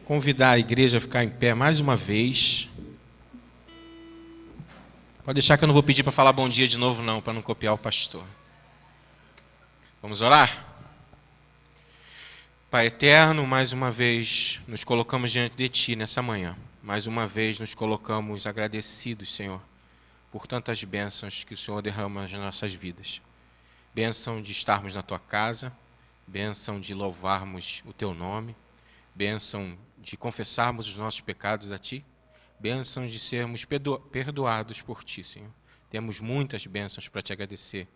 convidar a igreja a ficar em pé mais uma vez. Pode deixar que eu não vou pedir para falar bom dia de novo não, para não copiar o pastor. Vamos orar? Pai eterno, mais uma vez nos colocamos diante de Ti nessa manhã. Mais uma vez nos colocamos agradecidos, Senhor, por tantas bênçãos que o Senhor derrama nas nossas vidas. Bênção de estarmos na Tua casa, bênção de louvarmos o Teu nome, bênção de confessarmos os nossos pecados a Ti, bênção de sermos perdoados por Ti, Senhor. Temos muitas bênçãos para Te agradecer.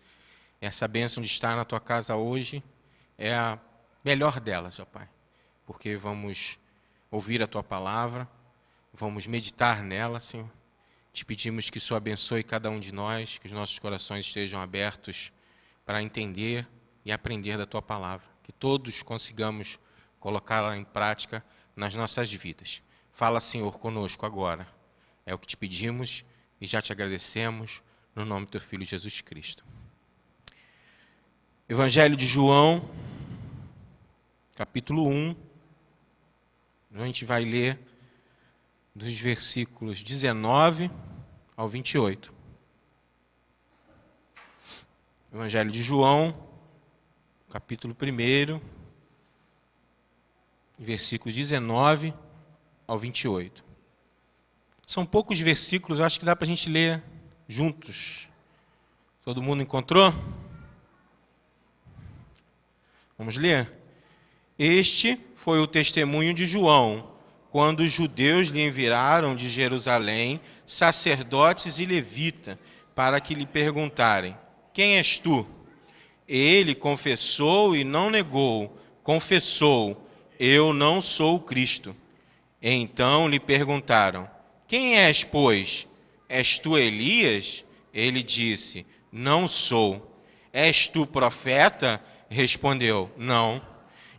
Essa bênção de estar na Tua casa hoje é a melhor delas, ó Pai, porque vamos ouvir a Tua palavra, vamos meditar nela, Senhor. Te pedimos que o Senhor abençoe cada um de nós, que os nossos corações estejam abertos para entender e aprender da Tua palavra, que todos consigamos colocá-la em prática nas nossas vidas. Fala, Senhor, conosco agora. É o que te pedimos e já te agradecemos, no nome do Teu Filho Jesus Cristo. Evangelho de João, capítulo 1. A gente vai ler dos versículos 19 ao 28. Evangelho de João, capítulo 1, versículos 19 ao 28. São poucos versículos, acho que dá para a gente ler juntos. Todo mundo encontrou? Vamos ler? Este foi o testemunho de João, quando os judeus lhe enviaram de Jerusalém sacerdotes e levitas, para que lhe perguntarem: quem és tu? Ele confessou e não negou, confessou: eu não sou o Cristo. Então lhe perguntaram: quem és, pois? És tu Elias? Ele disse: não sou. És tu profeta? Respondeu: não.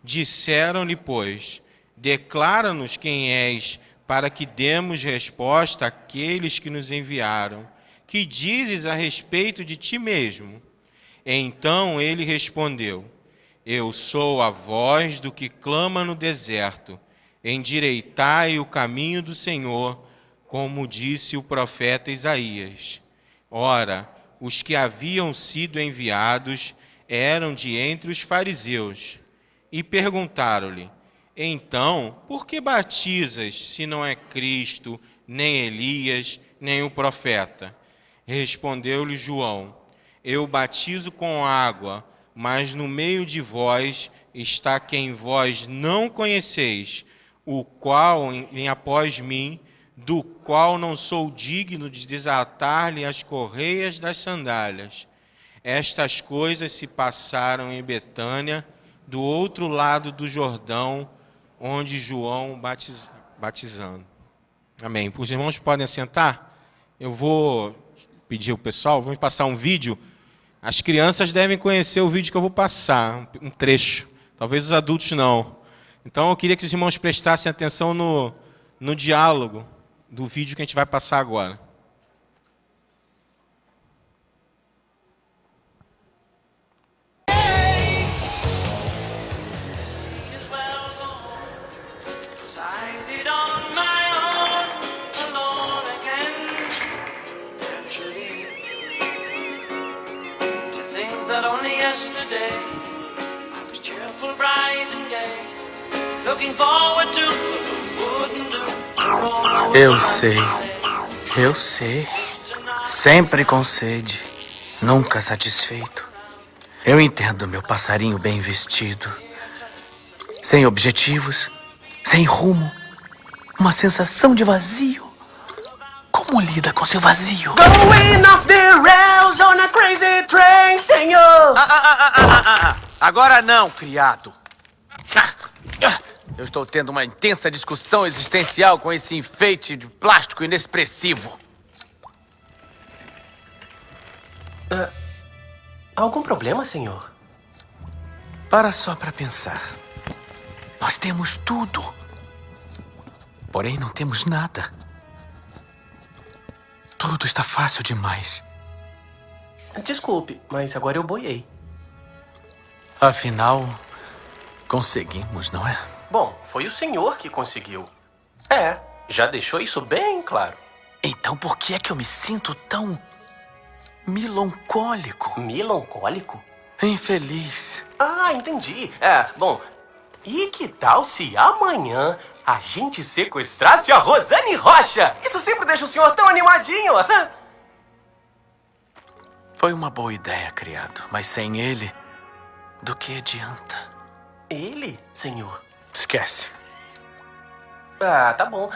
Disseram-lhe, pois: declara-nos quem és, para que demos resposta àqueles que nos enviaram. Que dizes a respeito de ti mesmo? Então ele respondeu: eu sou a voz do que clama no deserto. Endireitai o caminho do Senhor, como disse o profeta Isaías. Ora, os que haviam sido enviados eram de entre os fariseus. E perguntaram-lhe: então, por que batizas, se não é Cristo, nem Elias, nem o profeta? Respondeu-lhe João: eu batizo com água, mas no meio de vós está quem vós não conheceis, o qual vem após mim, do qual não sou digno de desatar-lhe as correias das sandálias. Estas coisas se passaram em Betânia, do outro lado do Jordão, onde João batizando. Amém. Os irmãos podem assentar? Eu vou pedir ao pessoal, vamos passar um vídeo. As crianças devem conhecer o vídeo que eu vou passar, um trecho. Talvez os adultos não. Então eu queria que os irmãos prestassem atenção no diálogo do vídeo que a gente vai passar agora. Eu sei, sempre com sede, nunca satisfeito. Eu entendo meu passarinho bem vestido, sem objetivos, sem rumo, uma sensação de vazio. Como lida com seu vazio? Going off the rails on a crazy train, senhor! Agora não, criado. Eu estou tendo uma intensa discussão existencial com esse enfeite de plástico inexpressivo. Algum problema, senhor? Para só para pensar. Nós temos tudo. Porém, não temos nada. Tudo está fácil demais. Desculpe, mas agora eu boiei. Afinal, conseguimos, não é? Bom, foi o senhor que conseguiu. É, já deixou isso bem claro. Então por que é que eu me sinto tão melancólico? Melancólico? Infeliz. Ah, entendi. Bom, e que tal se amanhã a gente sequestrasse a Rosane Rocha? Isso sempre deixa o senhor tão animadinho. Foi uma boa ideia, criado. Mas sem ele, do que adianta? Ele, senhor? Esquece. Ah, tá bom.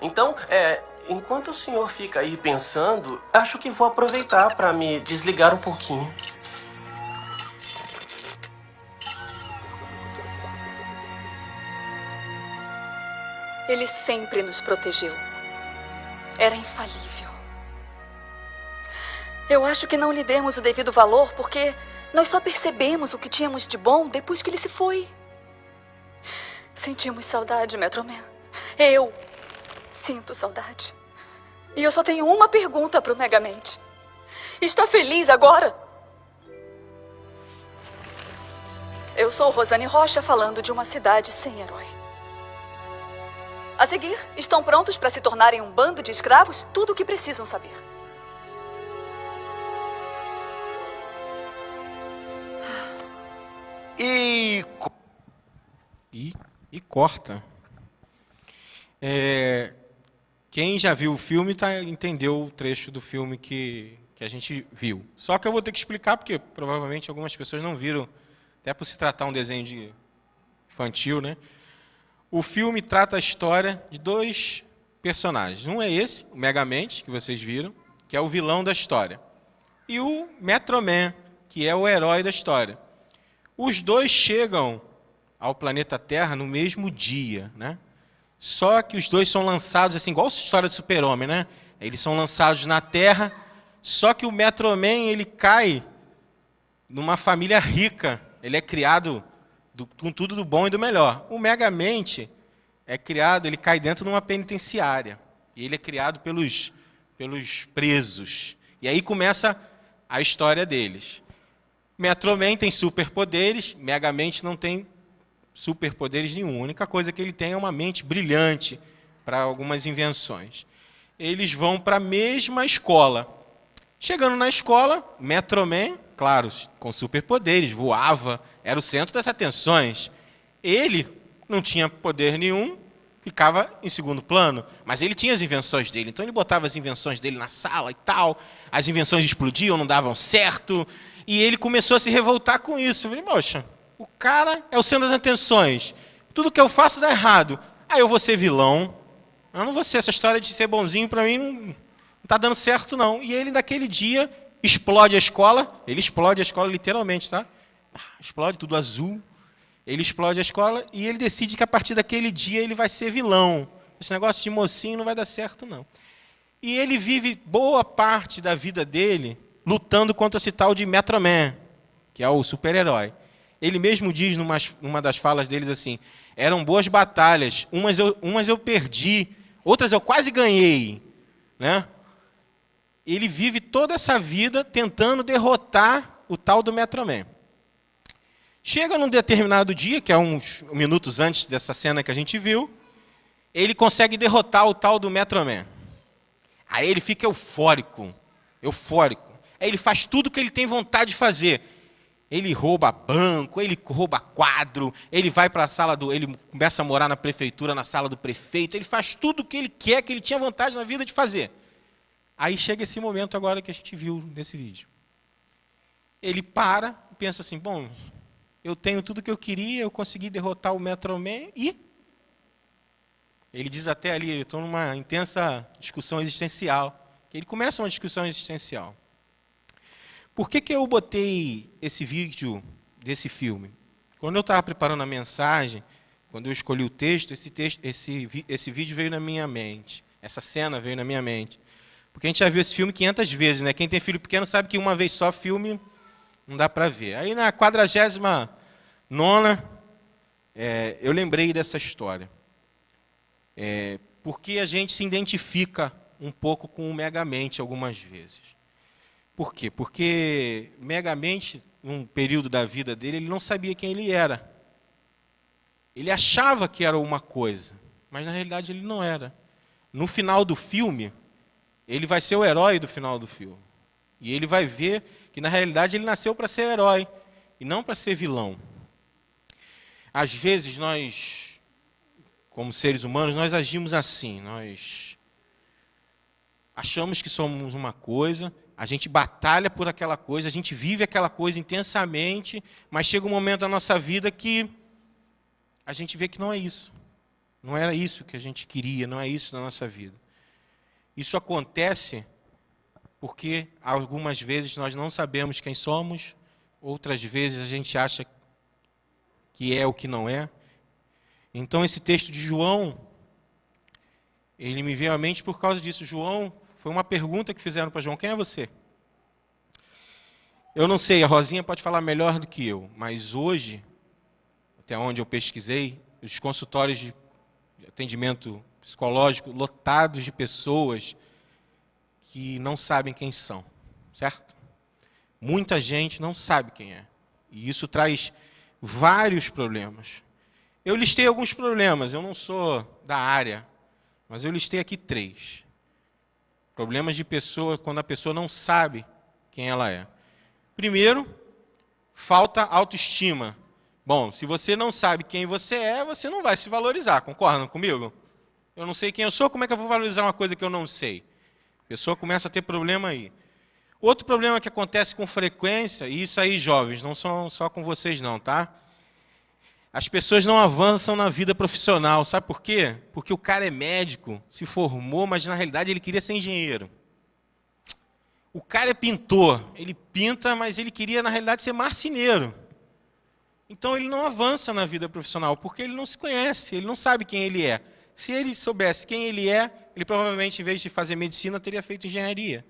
Então, enquanto o senhor fica aí pensando, acho que vou aproveitar para me desligar um pouquinho. Ele sempre nos protegeu. Era infalível. Eu acho que não lhe demos o devido valor porque nós só percebemos o que tínhamos de bom depois que ele se foi. Sentimos saudade, Metroman. Eu sinto saudade. E eu só tenho uma pergunta para o Megamente. Está feliz agora? Eu sou Rosane Rocha, falando de uma cidade sem herói. A seguir, estão prontos para se tornarem um bando de escravos? Tudo o que precisam saber. E corta. Quem já viu o filme entendeu o trecho do filme que a gente viu. Só que eu vou ter que explicar, porque provavelmente algumas pessoas não viram, até por se tratar um desenho infantil, né? O filme trata a história de dois personagens. Um é esse, o Megamente, que vocês viram, que é o vilão da história. E o Metroman, que é o herói da história. Os dois chegam ao planeta Terra no mesmo dia, né? Só que os dois são lançados, assim, igual a história do Super-Homem, né? Eles são lançados na Terra, só que o Metroman, ele cai numa família rica. Ele é criado com tudo do bom e do melhor. O Megamente é criado, ele cai dentro de uma penitenciária. E ele é criado pelos presos. E aí começa a história deles. Metroman tem superpoderes, Megamente não tem superpoderes nenhum. A única coisa que ele tem é uma mente brilhante para algumas invenções. Eles vão para a mesma escola. Chegando na escola, Metroman, claro, com superpoderes, voava, era o centro das atenções. Ele não tinha poder nenhum, ficava em segundo plano, mas ele tinha as invenções dele. Então ele botava as invenções dele na sala e tal, as invenções explodiam, não davam certo, e ele começou a se revoltar com isso. Eu falei, poxa, o cara é o centro das atenções, tudo que eu faço dá errado, aí eu vou ser vilão, eu não vou ser, essa história de ser bonzinho para mim não está dando certo não. E ele naquele dia explode a escola, ele explode a escola literalmente, tá? Explode tudo azul, ele explode a escola e ele decide que a partir daquele dia ele vai ser vilão. Esse negócio de mocinho não vai dar certo não. E ele vive boa parte da vida dele lutando contra esse tal de Metroman, que é o super-herói. Ele mesmo diz numa das falas deles assim, eram boas batalhas, umas eu perdi, outras eu quase ganhei, né? Ele vive toda essa vida tentando derrotar o tal do Metroman. Chega num determinado dia, que é uns minutos antes dessa cena que a gente viu, ele consegue derrotar o tal do Metroman. Aí ele fica eufórico. Aí ele faz tudo o que ele tem vontade de fazer. Ele rouba banco, ele rouba quadro, ele vai para a sala ele começa a morar na prefeitura, na sala do prefeito, ele faz tudo o que ele quer, que ele tinha vontade na vida de fazer. Aí chega esse momento agora que a gente viu nesse vídeo. Ele para e pensa assim, bom, eu tenho tudo o que eu queria, eu consegui derrotar o Metroman e... Ele diz até ali, eu estou numa intensa discussão existencial. Ele começa uma discussão existencial. Por que eu botei esse vídeo desse filme? Quando eu estava preparando a mensagem, quando eu escolhi o texto, esse vídeo veio na minha mente. Essa cena veio na minha mente. Porque a gente já viu esse filme 500 vezes, né? Quem tem filho pequeno sabe que uma vez só filme não dá para ver. Aí na 49ª, eu lembrei dessa história. Porque a gente se identifica um pouco com o Megamente algumas vezes. Por quê? Porque Megamente, num período da vida dele, ele não sabia quem ele era. Ele achava que era uma coisa, mas na realidade ele não era. No final do filme, ele vai ser o herói do final do filme. E ele vai ver que na realidade ele nasceu para ser herói e não para ser vilão. Às vezes nós, como seres humanos, nós agimos assim. Nós achamos que somos uma coisa, a gente batalha por aquela coisa, a gente vive aquela coisa intensamente, mas chega um momento da nossa vida que a gente vê que não é isso. Não era isso que a gente queria, não é isso na nossa vida. Isso acontece porque algumas vezes nós não sabemos quem somos, outras vezes a gente acha que é o que não é. Então esse texto de João, ele me veio à mente por causa disso. João, foi uma pergunta que fizeram para João: quem é você? Eu não sei, a Rosinha pode falar melhor do que eu, mas hoje, até onde eu pesquisei, os consultórios de atendimento psicológico lotados de pessoas que não sabem quem são, certo? Muita gente não sabe quem é. E isso traz vários problemas. Eu listei alguns problemas, eu não sou da área, mas eu listei aqui 3. Problemas de pessoa quando a pessoa não sabe quem ela é. Primeiro, falta autoestima. Bom, se você não sabe quem você é, você não vai se valorizar, concordam comigo? Eu não sei quem eu sou, como é que eu vou valorizar uma coisa que eu não sei? A pessoa começa a ter problema aí. Outro problema que acontece com frequência, e isso aí, jovens, não são só com vocês não, tá? As pessoas não avançam na vida profissional, sabe por quê? Porque o cara é médico, se formou, mas na realidade ele queria ser engenheiro. O cara é pintor, ele pinta, mas ele queria na realidade ser marceneiro. Então ele não avança na vida profissional, porque ele não se conhece, ele não sabe quem ele é. Se ele soubesse quem ele é, ele provavelmente, em vez de fazer medicina, teria feito engenharia.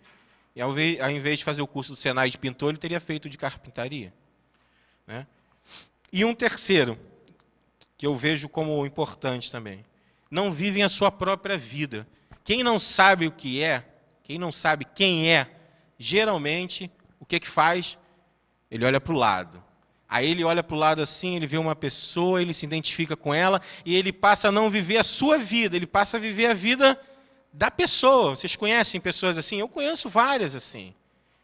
E ao invés de fazer o curso do Senai de pintor, ele teria feito de carpintaria. Né? E um terceiro, que eu vejo como importante também: não vivem a sua própria vida. Quem não sabe o que é, quem não sabe quem é, geralmente, o que faz? Ele olha para o lado. Aí ele olha para o lado assim, ele vê uma pessoa, ele se identifica com ela, e ele passa a não viver a sua vida, ele passa a viver a vida da pessoa. Vocês conhecem pessoas assim? Eu conheço várias assim,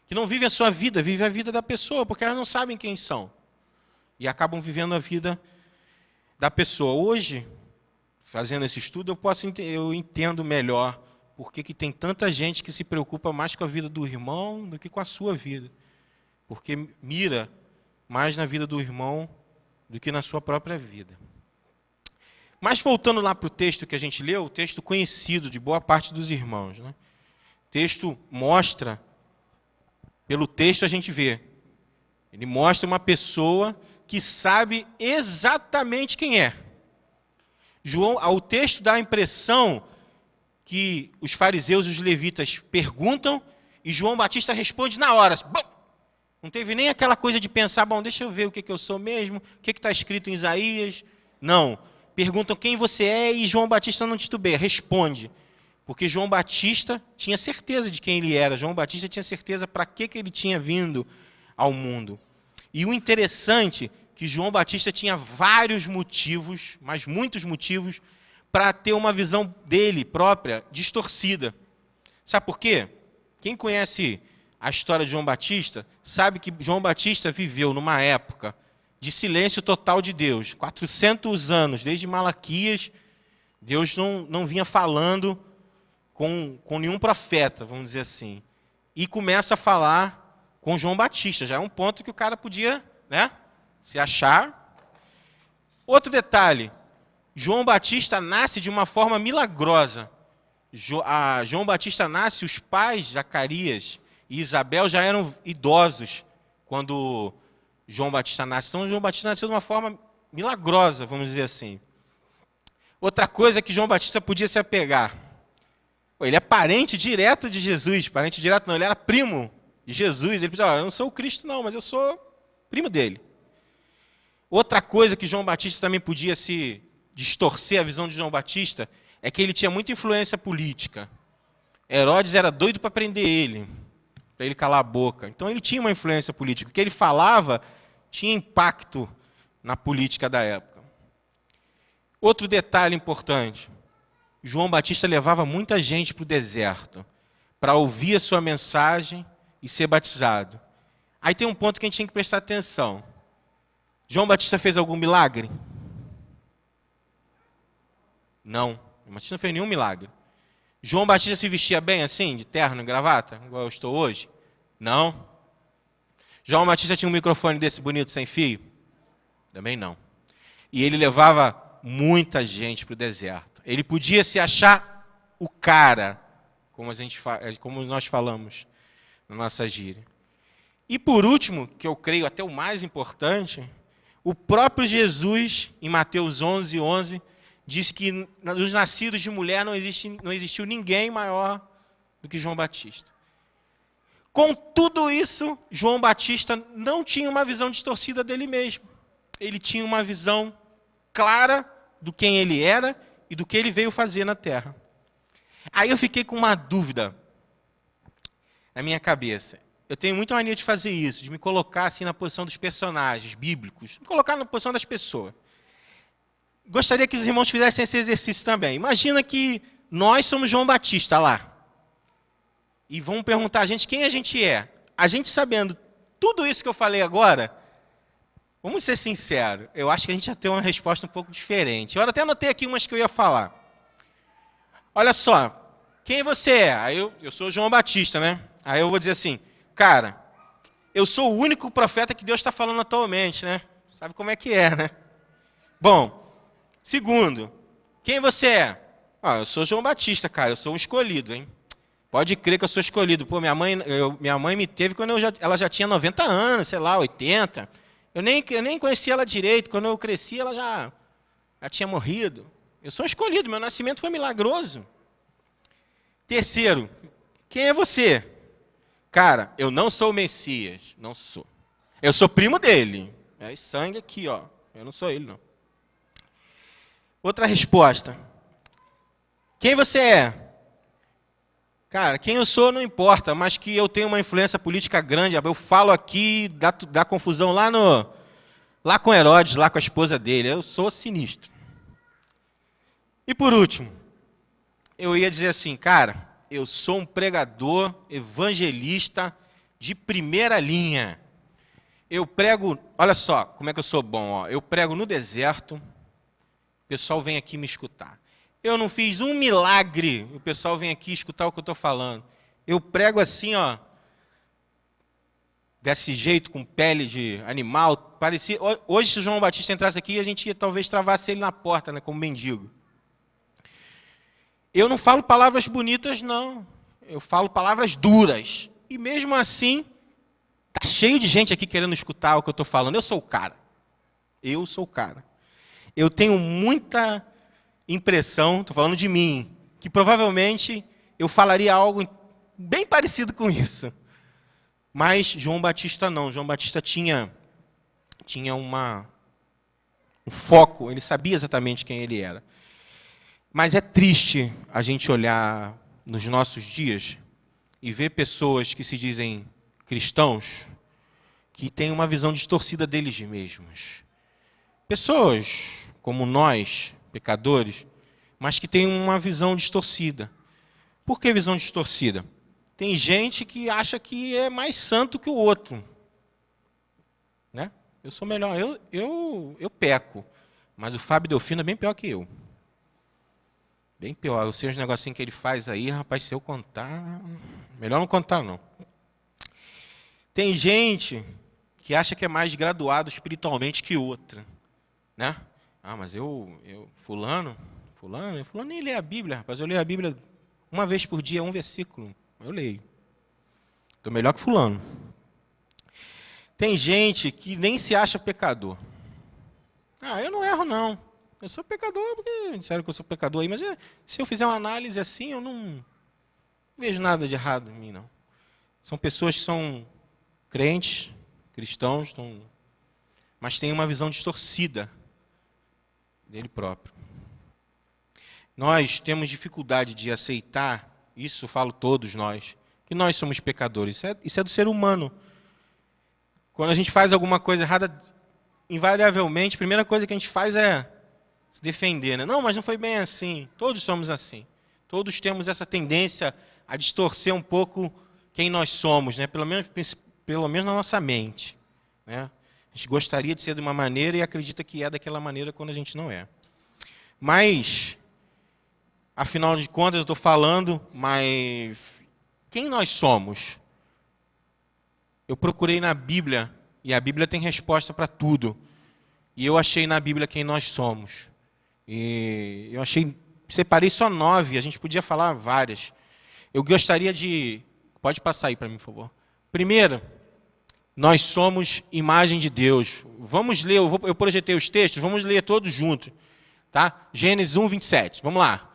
que não vivem a sua vida, vivem a vida da pessoa, porque elas não sabem quem são. E acabam vivendo a vida da pessoa. Hoje, fazendo esse estudo, eu entendo melhor por que tem tanta gente que se preocupa mais com a vida do irmão do que com a sua vida. Porque mira mais na vida do irmão do que na sua própria vida. Mas voltando lá para o texto que a gente leu, o texto conhecido de boa parte dos irmãos. Né? O texto mostra, pelo texto a gente vê, ele mostra uma pessoa que sabe exatamente quem é. O texto dá a impressão que os fariseus e os levitas perguntam e João Batista responde na hora. Bom, não teve nem aquela coisa de pensar, bom, deixa eu ver o que eu sou mesmo, o que está escrito em Isaías. Não. Perguntam quem você é e João Batista não titubeia, responde. Porque João Batista tinha certeza de quem ele era. João Batista tinha certeza para que ele tinha vindo ao mundo. E o interessante é que João Batista tinha vários motivos, mas muitos motivos, para ter uma visão dele própria distorcida. Sabe por quê? Quem conhece a história de João Batista sabe que João Batista viveu numa época de silêncio total de Deus. 400 anos, desde Malaquias, Deus não vinha falando com nenhum profeta, vamos dizer assim. E começa a falar com João Batista. Já é um ponto que o cara podia, né, se achar. Outro detalhe, João Batista nasce de uma forma milagrosa. João Batista nasce, os pais, Zacarias e Isabel, já eram idosos quando João Batista nasce. Então, João Batista nasceu de uma forma milagrosa, vamos dizer assim. Outra coisa é que João Batista podia se apegar. Ele é parente direto de Jesus. Parente direto não, ele era primo de Jesus. Ele dizia, eu não sou o Cristo não, mas eu sou primo dele. Outra coisa que João Batista também podia se distorcer a visão de João Batista é que ele tinha muita influência política. Herodes era doido para prender ele, para ele calar a boca. Então ele tinha uma influência política. O que ele falava tinha impacto na política da época. Outro detalhe importante. João Batista levava muita gente para o deserto para ouvir a sua mensagem e ser batizado. Aí tem um ponto que a gente tem que prestar atenção. João Batista fez algum milagre? Não. João Batista não fez nenhum milagre. João Batista se vestia bem assim, de terno e gravata, igual eu estou hoje? Não. João Batista tinha um microfone desse bonito sem fio? Também não. E ele levava muita gente para o deserto. Ele podia se achar o cara, como nós falamos na nossa gíria. E por último, que eu creio até o mais importante, o próprio Jesus, em Mateus 11:11, diz que nos nascidos de mulher não existiu ninguém maior do que João Batista. Com tudo isso, João Batista não tinha uma visão distorcida dele mesmo. Ele tinha uma visão clara do quem ele era e do que ele veio fazer na terra. Aí eu fiquei com uma dúvida na minha cabeça. Eu tenho muita mania de fazer isso, de me colocar assim na posição dos personagens bíblicos, me colocar na posição das pessoas. Gostaria que os irmãos fizessem esse exercício também. Imagina que nós somos João Batista lá. E vão perguntar a gente quem a gente é. A gente sabendo tudo isso que eu falei agora, vamos ser sinceros, eu acho que a gente ia ter uma resposta um pouco diferente. Eu até anotei aqui umas que eu ia falar. Olha só, quem você é? Aí eu sou João Batista, né? Aí eu vou dizer assim, cara, eu sou o único profeta que Deus está falando atualmente, né? Sabe como é que é, né? Bom, segundo, quem você é? Ah, eu sou João Batista, cara, eu sou um escolhido, hein? Pode crer que eu sou escolhido. Pô, minha mãe me teve quando ela já tinha 90 anos, sei lá, 80. Eu nem conhecia ela direito. Quando eu cresci, ela já tinha morrido. Eu sou escolhido, meu nascimento foi milagroso. Terceiro, quem é você? Cara, eu não sou o Messias. Não sou. Eu sou primo dele. É esse sangue aqui, ó. Eu não sou ele, não. Outra resposta. Quem você é? Cara, quem eu sou não importa, mas que eu tenho uma influência política grande. Eu falo aqui, dá confusão lá com Herodes, lá com a esposa dele. Eu sou sinistro. E por último, eu ia dizer assim, cara, eu sou um pregador evangelista de primeira linha. Eu prego, olha só como é que eu sou bom, ó. Eu prego no deserto, o pessoal vem aqui me escutar. Eu não fiz um milagre, o pessoal vem aqui escutar o que eu estou falando. Eu prego assim, ó, desse jeito, com pele de animal. Parecia, hoje, se o João Batista entrasse aqui, a gente ia talvez travasse ele na porta, né, como mendigo. Eu não falo palavras bonitas, não. Eu falo palavras duras. E mesmo assim, está cheio de gente aqui querendo escutar o que eu estou falando. Eu sou o cara. Eu sou o cara. Eu tenho muita impressão, estou falando de mim, que provavelmente eu falaria algo bem parecido com isso. Mas João Batista não. João Batista tinha um foco, ele sabia exatamente quem ele era. Mas é triste a gente olhar nos nossos dias e ver pessoas que se dizem cristãos que têm uma visão distorcida deles mesmos. Pessoas como nós, pecadores, mas que têm uma visão distorcida. Por que visão distorcida? Tem gente que acha que é mais santo que o outro. Né? Eu sou melhor, eu peco, mas o Fábio Delfino é bem pior que eu. Bem pior. Eu sei os negocinhos que ele faz aí, rapaz, se eu contar... Melhor não contar, não. Tem gente que acha que é mais graduado espiritualmente que outra. Né? Ah, mas fulano nem lê a Bíblia, rapaz. Eu leio a Bíblia uma vez por dia, um versículo. Eu leio. Estou melhor que fulano. Tem gente que nem se acha pecador. Ah, eu não erro, não. Eu sou pecador, porque disseram que eu sou pecador aí, mas se eu fizer uma análise assim, eu não vejo nada de errado em mim, não. São pessoas que são crentes, cristãos, mas têm uma visão distorcida dele próprio. Nós temos dificuldade de aceitar, isso falo todos nós, que nós somos pecadores. Isso é do ser humano. Quando a gente faz alguma coisa errada, invariavelmente, a primeira coisa que a gente faz é se defender, né? Não, mas não foi bem assim. Todos somos assim. Todos temos essa tendência a distorcer um pouco quem nós somos, né? Pelo menos na nossa mente, né? A gente gostaria de ser de uma maneira e acredita que é daquela maneira quando a gente não é. Mas, afinal de contas, eu estou falando, mas quem nós somos? Eu procurei na Bíblia, e a Bíblia tem resposta para tudo. E eu achei na Bíblia quem nós somos. E eu separei só 9, a gente podia falar várias. Eu gostaria de... Pode passar aí para mim, por favor. Primeiro, nós somos imagem de Deus. Vamos ler, eu projetei os textos, vamos ler todos juntos. Tá? Gênesis 1, 27, vamos lá.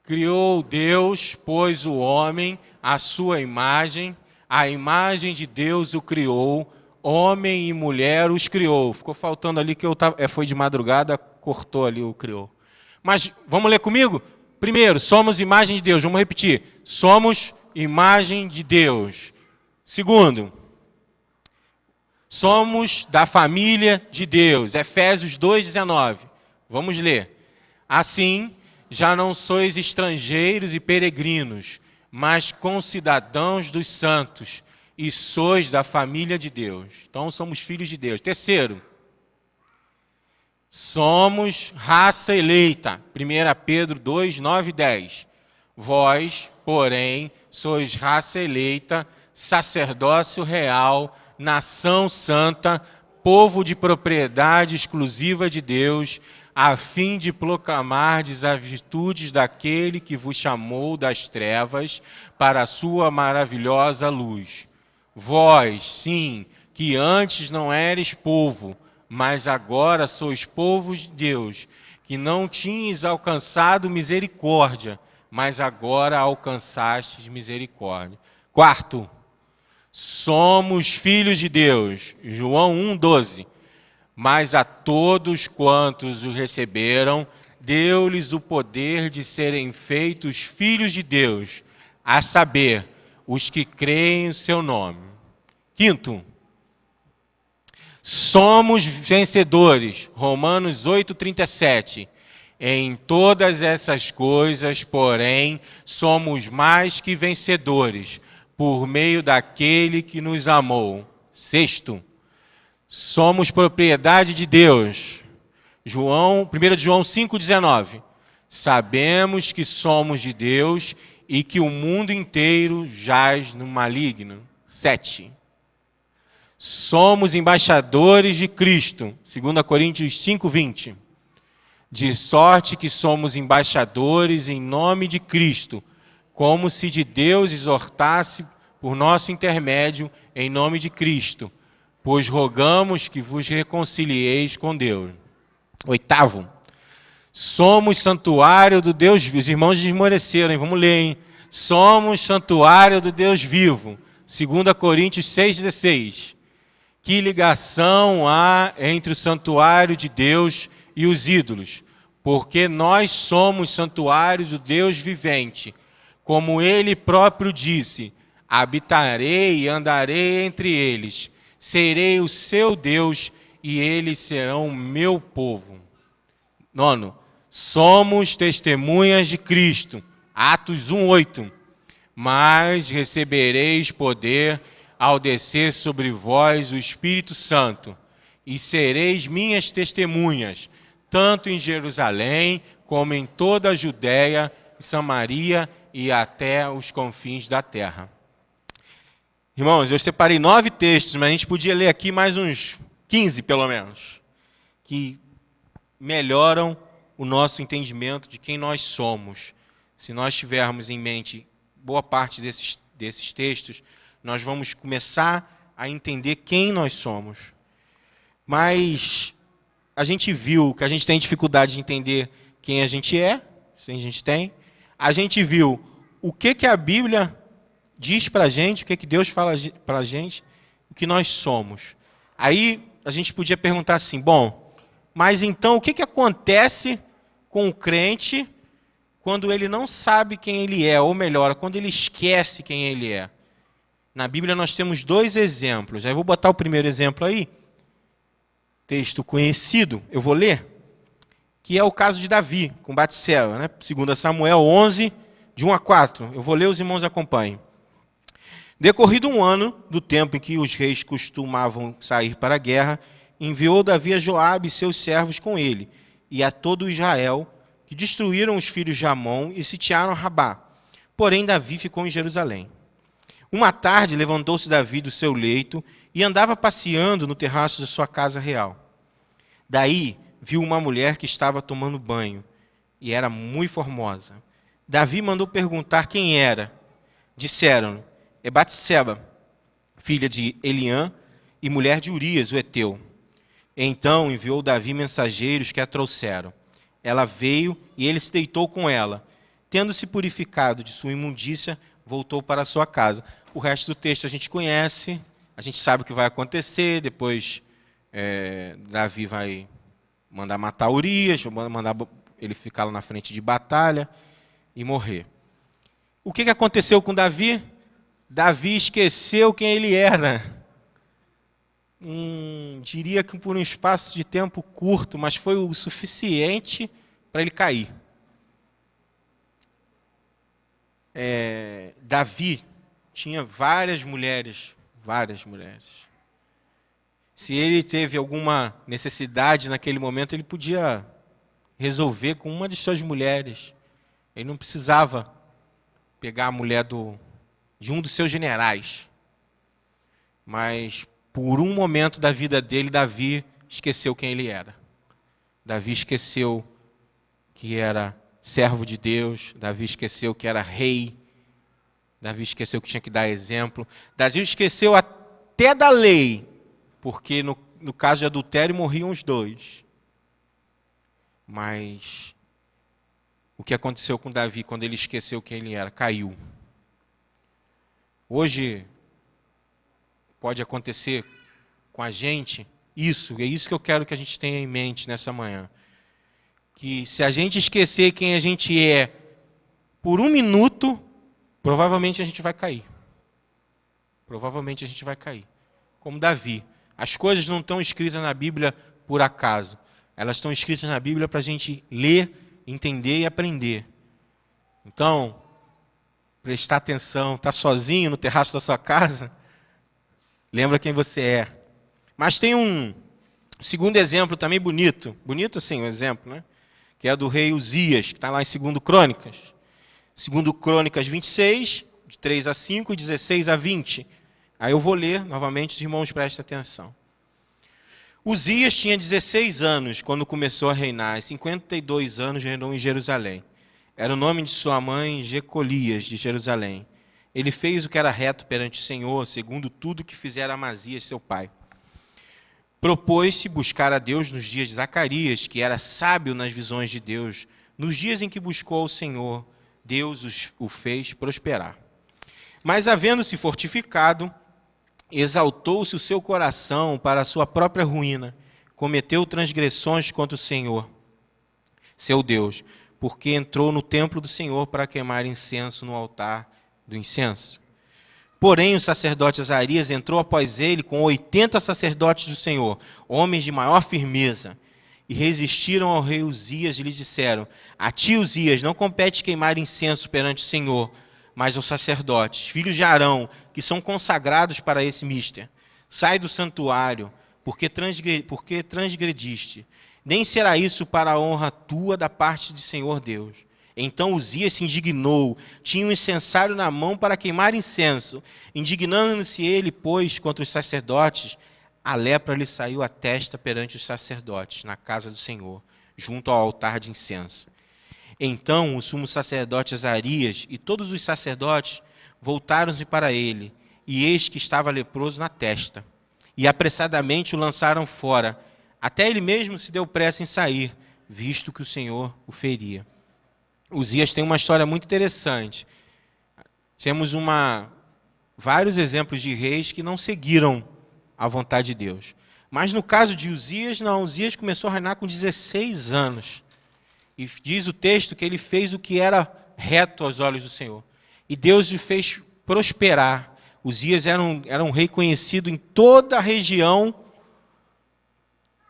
Criou Deus, pois o homem, à sua imagem, a imagem de Deus o criou, homem e mulher os criou. Ficou faltando ali que foi de madrugada, cortou ali o criou. Mas vamos ler comigo? Primeiro, somos imagem de Deus. Vamos repetir. Somos imagem de Deus. Segundo, somos da família de Deus. Efésios 2,19. Vamos ler. Assim, já não sois estrangeiros e peregrinos, mas concidadãos dos santos, e sois da família de Deus. Então, somos filhos de Deus. Terceiro, somos raça eleita. 1 Pedro 2, 9 e 10. Vós, porém, sois raça eleita, sacerdócio real, nação santa, povo de propriedade exclusiva de Deus, a fim de proclamardes as virtudes daquele que vos chamou das trevas para a sua maravilhosa luz. Vós, sim, que antes não eres povo, mas agora sois povo de Deus, que não tinhas alcançado misericórdia, mas agora alcançastes misericórdia. Quarto, somos filhos de Deus. João 1,12. Mas a todos quantos o receberam, deu-lhes o poder de serem feitos filhos de Deus, a saber, os que creem em seu nome. Quinto, somos vencedores. Romanos 8,37. Em todas essas coisas, porém, somos mais que vencedores, por meio daquele que nos amou. Sexto, somos propriedade de Deus. 1 João 5,19. Sabemos que somos de Deus e que o mundo inteiro jaz no maligno. 7. Somos embaixadores de Cristo. 2 Coríntios 5,20. De sorte que somos embaixadores em nome de Cristo, como se de Deus exortasse por nosso intermédio em nome de Cristo, pois rogamos que vos reconcilieis com Deus. 8. Somos santuário do Deus vivo. Os irmãos desmoreceram, hein? Vamos ler, hein? Somos santuário do Deus vivo. 2 Coríntios 6,16. Que ligação há entre o santuário de Deus e os ídolos? Porque nós somos santuário do Deus vivente. Como ele próprio disse, habitarei e andarei entre eles. Serei o seu Deus e eles serão o meu povo. 9. Somos testemunhas de Cristo. Atos 1,8. Mas recebereis poder ao descer sobre vós o Espírito Santo, e sereis minhas testemunhas, tanto em Jerusalém, como em toda a Judéia, Samaria e até os confins da terra. Irmãos, eu separei 9 textos, mas a gente podia ler aqui mais uns 15, pelo menos, que melhoram o nosso entendimento de quem nós somos. Se nós tivermos em mente boa parte desses textos, nós vamos começar a entender quem nós somos. Mas a gente viu que a gente tem dificuldade de entender quem a gente é, se a gente tem. A gente viu o que a Bíblia diz para a gente, o que Deus fala para a gente, o que nós somos. Aí a gente podia perguntar assim, bom, mas então o que acontece com o crente quando ele não sabe quem ele é, ou melhor, quando ele esquece quem ele é? Na Bíblia nós temos 2 exemplos. Aí eu vou botar o primeiro exemplo aí. Texto conhecido, eu vou ler. que é o caso de Davi, com Batseba, né? 2 Samuel 11, de 1 a 4. Eu vou ler, os irmãos acompanhem. Decorrido um ano do tempo em que os reis costumavam sair para a guerra, enviou Davi a Joabe e seus servos com ele, e a todo Israel, que destruíram os filhos de Amon e sitiaram Rabá. Porém, Davi ficou em Jerusalém. Uma tarde, levantou-se Davi do seu leito e andava passeando no terraço de sua casa real. Daí, viu uma mulher que estava tomando banho, e era muito formosa. Davi mandou perguntar quem era. Disseram: é Batseba, filha de Eliã e mulher de Urias, o heteu. Então enviou Davi mensageiros que a trouxeram. Ela veio e ele se deitou com ela. Tendo-se purificado de sua imundícia, voltou para sua casa. O resto do texto a gente conhece, a gente sabe o que vai acontecer. Depois Davi vai mandar matar Urias, mandar ele ficar lá na frente de batalha e morrer. O que aconteceu com Davi? Davi esqueceu quem ele era. Diria que por um espaço de tempo curto, mas foi o suficiente para ele cair. Davi tinha várias mulheres. Se ele teve alguma necessidade naquele momento, ele podia resolver com uma de suas mulheres. Ele não precisava pegar a mulher de um dos seus generais. Mas, por um momento da vida dele, Davi esqueceu quem ele era. Davi esqueceu que era servo de Deus. Davi esqueceu que era rei. Davi esqueceu que tinha que dar exemplo. Davi esqueceu até da lei, porque no caso de adultério morriam os dois. Mas o que aconteceu com Davi quando ele esqueceu quem ele era? Caiu. Hoje pode acontecer com a gente isso, é isso que eu quero que a gente tenha em mente nessa manhã. Que se a gente esquecer quem a gente é por um minuto, provavelmente a gente vai cair. Provavelmente a gente vai cair. Como Davi. As coisas não estão escritas na Bíblia por acaso. Elas estão escritas na Bíblia para a gente ler, entender e aprender. Então, prestar atenção, está sozinho no terraço da sua casa, lembra quem você é. Mas tem um segundo exemplo também bonito. Bonito sim, um exemplo, né? Que é do rei Uzias, que está lá em 2 Crônicas. 2 Crônicas 26, de 3 a 5 e 16 a 20. Aí eu vou ler novamente, os irmãos prestem atenção. Uzias tinha 16 anos quando começou a reinar, e 52 anos reinou em Jerusalém. Era o nome de sua mãe, Jecolias, de Jerusalém. Ele fez o que era reto perante o Senhor, segundo tudo que fizera Amazias, seu pai. Propôs-se buscar a Deus nos dias de Zacarias, que era sábio nas visões de Deus. Nos dias em que buscou ao Senhor, Deus o fez prosperar. Mas, havendo-se fortificado, exaltou-se o seu coração para a sua própria ruína, cometeu transgressões contra o Senhor, seu Deus, porque entrou no templo do Senhor para queimar incenso no altar do incenso. Porém, o sacerdote Azarias entrou após ele com 80 sacerdotes do Senhor, homens de maior firmeza, e resistiram ao rei Uzias e lhe disseram: a ti, Uzias, não compete queimar incenso perante o Senhor, mas aos sacerdotes, filhos de Arão, que são consagrados para esse mister. Sai do santuário, porque transgrediste. Nem será isso para a honra tua da parte de Senhor Deus. Então Uzias se indignou, tinha um incensário na mão para queimar incenso. Indignando-se ele, pois, contra os sacerdotes, a lepra lhe saiu à testa perante os sacerdotes, na casa do Senhor, junto ao altar de incenso. Então o sumo sacerdote Azarias e todos os sacerdotes voltaram-se para ele, e eis que estava leproso na testa. E apressadamente o lançaram fora. Até ele mesmo se deu pressa em sair, visto que o Senhor o feria. Uzias tem uma história muito interessante. Temos vários exemplos de reis que não seguiram a vontade de Deus. Mas no caso de Uzias, não. Uzias começou a reinar com 16 anos. E diz o texto que ele fez o que era reto aos olhos do Senhor. E Deus o fez prosperar. Uzias era um rei conhecido em toda a região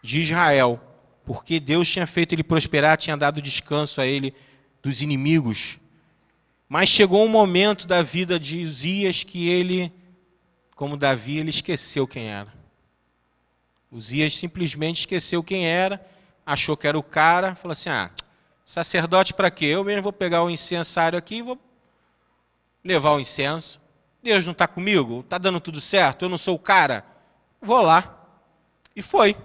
de Israel, porque Deus tinha feito ele prosperar, tinha dado descanso a ele dos inimigos. Mas chegou um momento da vida de Uzias que ele, como Davi, ele esqueceu quem era. Uzias simplesmente esqueceu quem era, achou que era o cara, falou assim, sacerdote para quê? Eu mesmo vou pegar o incensário aqui e vou levar o incenso. Deus não está comigo? Está dando tudo certo? Eu não sou o cara? Vou lá. E foi.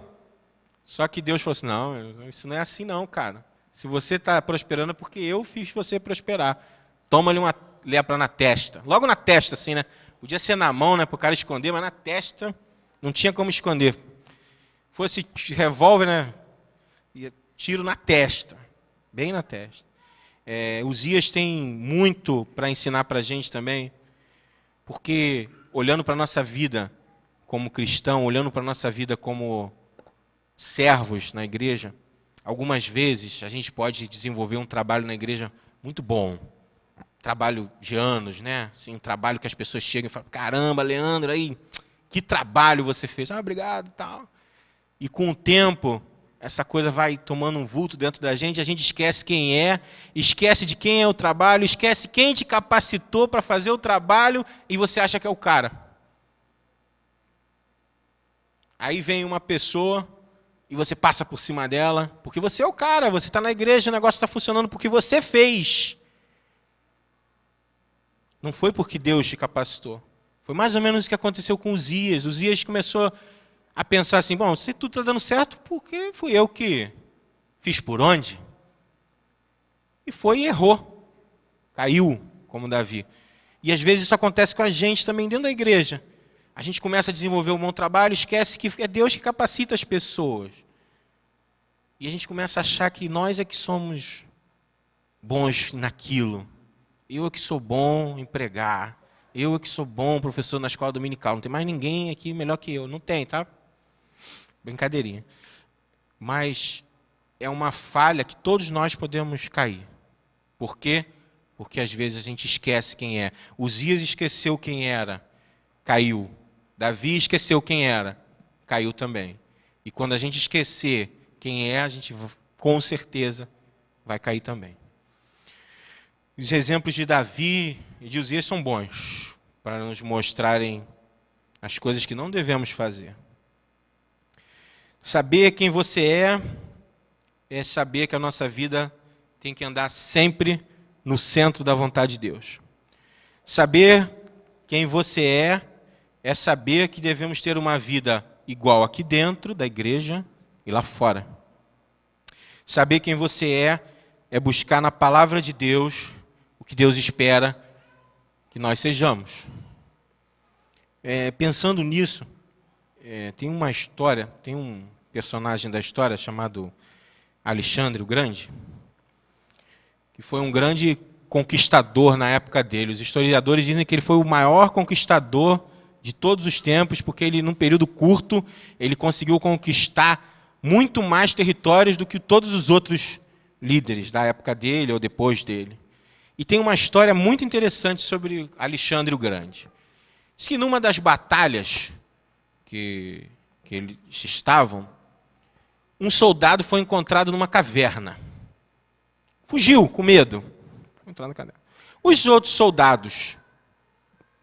Só que Deus falou assim, não, isso não é assim não, cara. Se você está prosperando é porque eu fiz você prosperar. Toma-lhe uma lepra na testa. Logo na testa, assim, né? Podia ser na mão, né, para o cara esconder, mas na testa não tinha como esconder. Fosse revólver, né? Ia tiro na testa. Bem na testa. Uzias tem muito para ensinar para a gente também, porque olhando para a nossa vida como cristão, olhando para a nossa vida como servos na igreja, algumas vezes a gente pode desenvolver um trabalho na igreja muito bom, trabalho de anos, né? Assim, um trabalho que as pessoas chegam e falam, caramba, Leandro, aí, que trabalho você fez? Obrigado, tal. E com o tempo, essa coisa vai tomando um vulto dentro da gente, a gente esquece quem é, esquece de quem é o trabalho, esquece quem te capacitou para fazer o trabalho e você acha que é o cara. Aí vem uma pessoa e você passa por cima dela, porque você é o cara, você está na igreja, o negócio está funcionando porque você fez. Não foi porque Deus te capacitou. Foi mais ou menos o que aconteceu com Uzias. Uzias começou a pensar assim, bom, se tudo está dando certo, porque fui eu que fiz por onde? E foi e errou. Caiu, como Davi. E às vezes isso acontece com a gente também dentro da igreja. A gente começa a desenvolver um bom trabalho, esquece que é Deus que capacita as pessoas. E a gente começa a achar que nós é que somos bons naquilo. Eu é que sou bom em pregar. Eu é que sou bom professor na escola dominical. Não tem mais ninguém aqui melhor que eu. Não tem, tá? Brincadeirinha. Mas é uma falha que todos nós podemos cair. Por quê? Porque às vezes a gente esquece quem é. Uzias esqueceu quem era, caiu. Davi esqueceu quem era, caiu também. E quando a gente esquecer quem é, a gente com certeza vai cair também. Os exemplos de Davi e de Uzias são bons para nos mostrarem as coisas que não devemos fazer. Saber quem você é saber que a nossa vida tem que andar sempre no centro da vontade de Deus. Saber quem você é saber que devemos ter uma vida igual aqui dentro da igreja e lá fora. Saber quem você é buscar na palavra de Deus o que Deus espera que nós sejamos. Pensando nisso, tem uma história, tem um personagem da história chamado Alexandre o Grande, que foi um grande conquistador na época dele. Os historiadores dizem que ele foi o maior conquistador de todos os tempos, porque ele, num período curto, ele conseguiu conquistar muito mais territórios do que todos os outros líderes da época dele ou depois dele. E tem uma história muito interessante sobre Alexandre o Grande. Diz que numa das batalhas que eles estavam, um soldado foi encontrado numa caverna. Fugiu com medo. Os outros soldados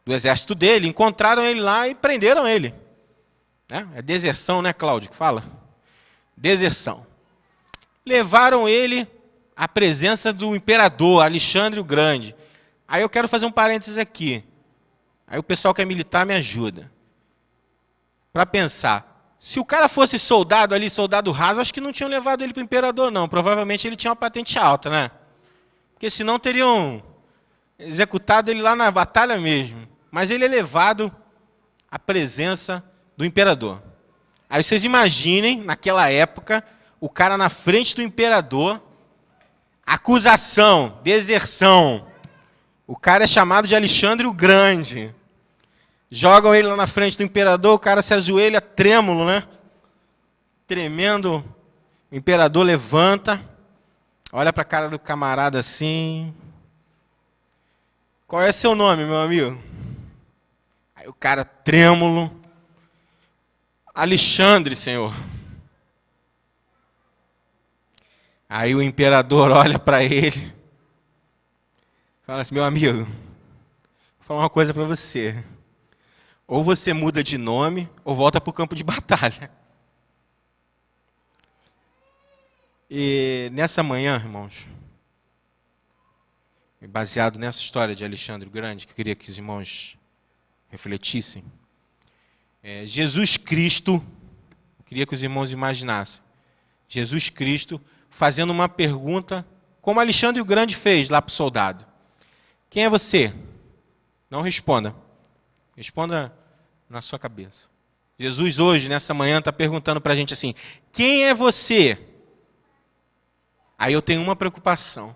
do exército dele encontraram ele lá e prenderam ele. É deserção, né, Cláudio, que fala? Deserção. Levaram ele à presença do imperador, Alexandre o Grande. Aí eu quero fazer um parênteses aqui. Aí o pessoal que é militar me ajuda. Para pensar, se o cara fosse soldado ali, soldado raso, acho que não tinham levado ele para o imperador, não. Provavelmente ele tinha uma patente alta, né? Porque senão teriam executado ele lá na batalha mesmo. Mas ele é levado à presença do imperador. Aí vocês imaginem, naquela época, o cara na frente do imperador, acusação, deserção. O cara é chamado de Alexandre o Grande. Jogam ele lá na frente do imperador, o cara se ajoelha trêmulo, né? Tremendo. O imperador levanta, olha para a cara do camarada assim. Qual é seu nome, meu amigo? Aí o cara trêmulo. Alexandre, senhor. Aí o imperador olha para ele, fala assim: meu amigo, vou falar uma coisa para você. Ou você muda de nome, ou volta para o campo de batalha. E nessa manhã, irmãos, baseado nessa história de Alexandre o Grande, que eu queria que os irmãos refletissem, Jesus Cristo, queria que os irmãos imaginassem, Jesus Cristo fazendo uma pergunta, como Alexandre o Grande fez lá para o soldado. Quem é você? Não responda. Responda na sua cabeça. Jesus hoje, nessa manhã, está perguntando para a gente assim: quem é você? Aí eu tenho uma preocupação.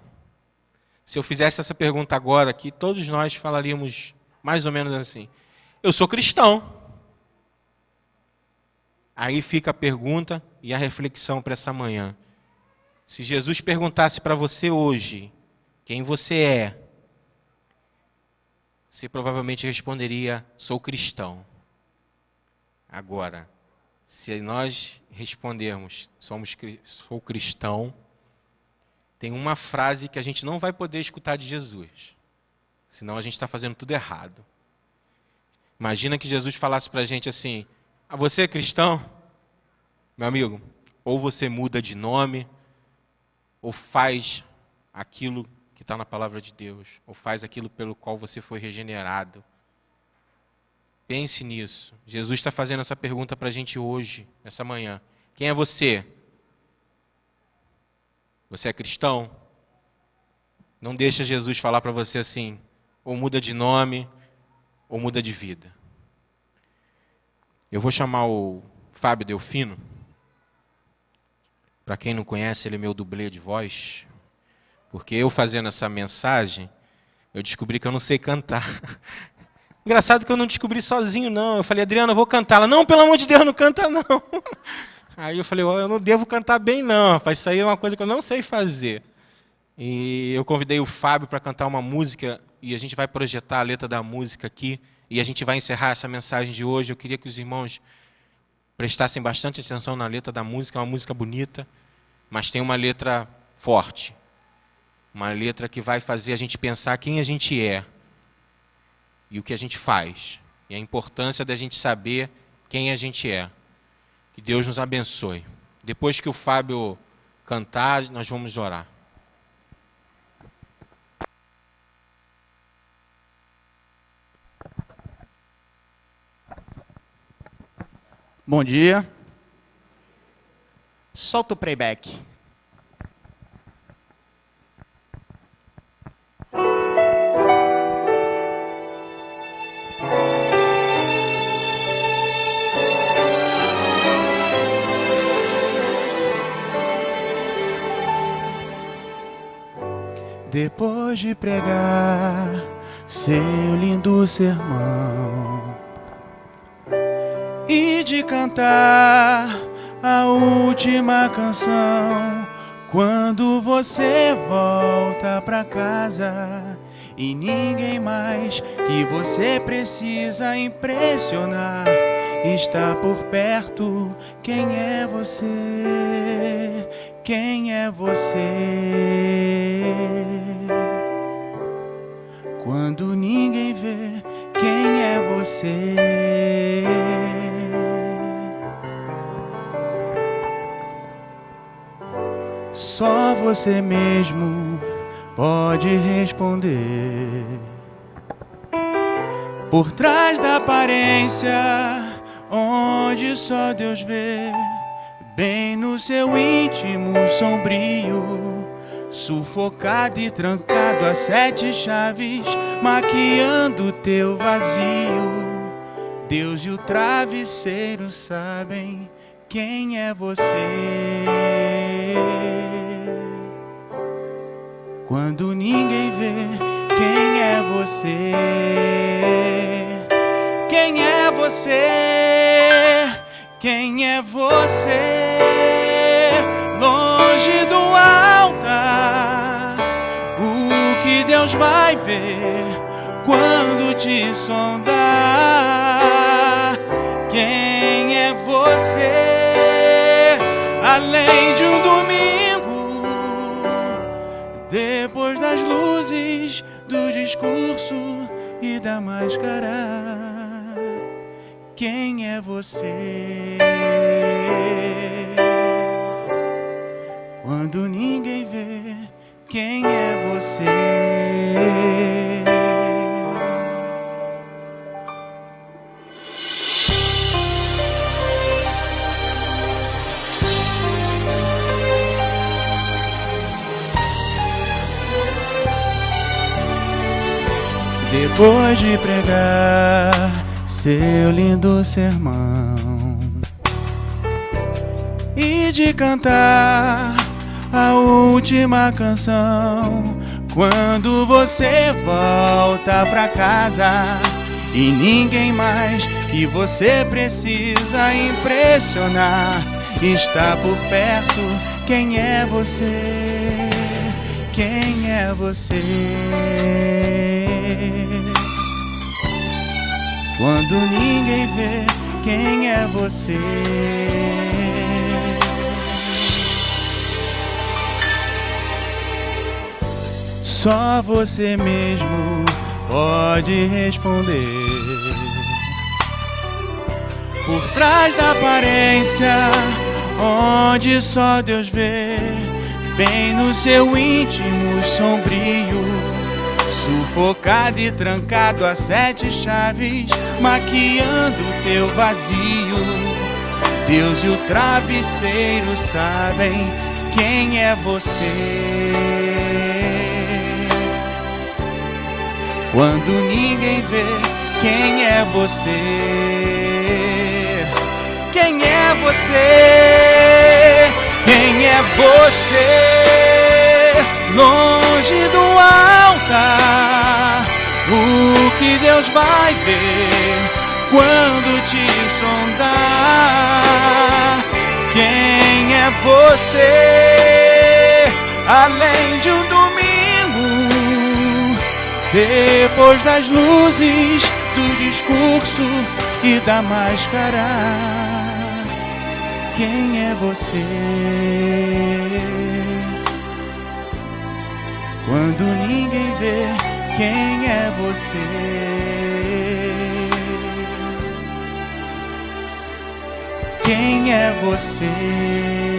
Se eu fizesse essa pergunta agora aqui, todos nós falaríamos mais ou menos assim: eu sou cristão. Aí fica a pergunta e a reflexão para essa manhã. Se Jesus perguntasse para você hoje quem você é, você provavelmente responderia: sou cristão. Agora, se nós respondermos: sou cristão, tem uma frase que a gente não vai poder escutar de Jesus. Senão a gente está fazendo tudo errado. Imagina que Jesus falasse para a gente assim: você é cristão? Meu amigo, ou você muda de nome, ou faz aquilo que está na palavra de Deus, ou faz aquilo pelo qual você foi regenerado. Pense nisso. Jesus está fazendo essa pergunta para a gente hoje, nessa manhã. Quem é você? Você é cristão? Não deixa Jesus falar para você assim: ou muda de nome, ou muda de vida. Eu vou chamar o Fábio Delfino. Para quem não conhece, ele é meu dublê de voz. Porque eu fazendo essa mensagem, eu descobri que eu não sei cantar. Engraçado que eu não descobri sozinho, não. Eu falei: Adriana, eu vou cantar. Ela: não, pelo amor de Deus, não canta, não. Aí eu falei: eu não devo cantar bem, não, rapaz. Isso aí é uma coisa que eu não sei fazer. E eu convidei o Fábio para cantar uma música, e a gente vai projetar a letra da música aqui, e a gente vai encerrar essa mensagem de hoje. Eu queria que os irmãos prestassem bastante atenção na letra da música. É uma música bonita, mas tem uma letra forte. Uma letra que vai fazer a gente pensar quem a gente é e o que a gente faz. E a importância da gente saber quem a gente é. Que Deus nos abençoe. Depois que o Fábio cantar, nós vamos orar. Bom dia. Solta o playback. Depois de pregar seu lindo sermão e de cantar a última canção, quando você volta pra casa e ninguém mais que você precisa impressionar está por perto, quem é você? Quem é você? Quando ninguém vê, quem é você? Só você mesmo pode responder. Por trás da aparência, onde só Deus vê, bem no seu íntimo sombrio, sufocado e trancado a 7 chaves, maquiando teu vazio. Deus e o travesseiro sabem quem é você. Quando ninguém vê, quem é você? Quem é você? Quem é você? Longe do altar, o que Deus vai ver quando te sondar? Quem é você? Além de um domingo discurso e da máscara. Quem é você? Quando ninguém vê, quem é você? Depois de pregar seu lindo sermão e de cantar a última canção, quando você volta pra casa e ninguém mais que você precisa impressionar está por perto, quem é você? Quem é você? Quando ninguém vê, quem é você? Só você mesmo pode responder. Por trás da aparência, onde só Deus vê, bem no seu íntimo sombrio, sufocado e trancado a 7 chaves, maquiando teu vazio. Deus e o travesseiro sabem quem é você. Quando ninguém vê, quem é você? Quem é você? Quem é você? Longe do altar, o que Deus vai ver quando te sondar? Quem é você? Além de um domingo, depois das luzes do discurso e da máscara, quem é você? Quando ninguém vê, quem é você? Quem é você?